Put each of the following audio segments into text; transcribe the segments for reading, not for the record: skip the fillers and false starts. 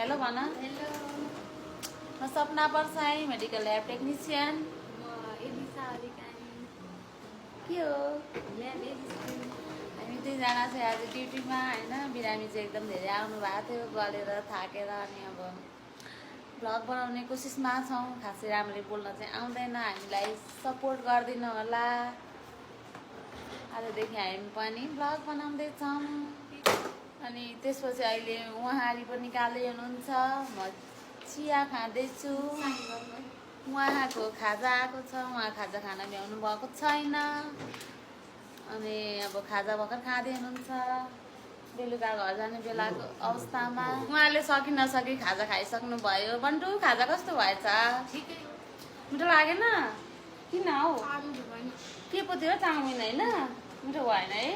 Hello भन। Hello म सपना Parsai, medical lab technician. म एलिसा अधिकारी के हो ल्याब एसिस्टेन्ट। हामी दुईजना चाहिँ आज ड्युटीमा होइन। बिरामी चाहिँ एकदम धेरै आउनु भएको थियो गलेर थाकेर, अनि अब भ्लग बनाउने कोसिसमा छौँ। खासै राम्ररी बोल्न चाहिँ आउँदैन, हामीलाई सपोर्ट गरिदिनु होला। आजदेखि हामी पनि भ्लग बनाउँदैछौँ। अनि त्यसपछि अहिले उहाँले पनि कालै हुनुहुन्छ, म चिया खाँदैछु। उहाँको खाजा आएको छ, उहाँ खाजा खान भ्याउनु भएको छैन। अनि अब खाजा भर्खर खाँदै हुनुहुन्छ बेलुका घर जाने बेलाको अवस्थामा। उहाँले सकि नसकी खाजा खाइसक्नु भयो। बन्टु खाजा कस्तो भएछ? ठिकै हो। मिठो लागेन? किन हौ? आलु भयो। के पो थियो चाउमिन होइन? मिठो भएन है?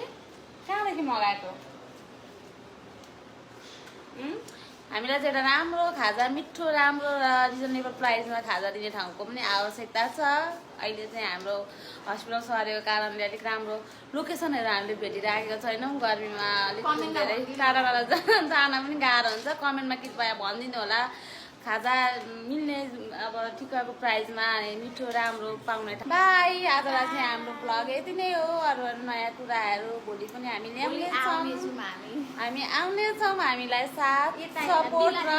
कहाँदेखि मगाएको? हामीलाई चाहिँ एउटा राम्रो खाजा, मिठो राम्रो र रिजनेबल प्राइसमा खाजा दिने ठाउँको पनि आवश्यकता छ। अहिले चाहिँ हाम्रो हस्पिटल सरेको कारणले अलिक राम्रो लोकेसनहरू हामीले भेटिराखेको छैनौँ। गर्मीमा अलिक धेरै टाढा टाढा जान पनि गाह्रो हुन्छ। कमेन्टमा कृपया भनिदिनु होला खाजा मिल्ने अब ठिक्कको प्राइसमा अनि मिठो राम्रो पाउने। बाई, आजलाई चाहिँ हाम्रो भ्लग यति नै हो। अरू अरू नयाँ कुराहरू भोलि पनि हामी ल्याउनेछौँ। हामी आउनेछौँ। हामीलाई साथ सपोर्ट र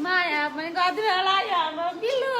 माया पनि गरिदिनु होला। हाम्रो बिलु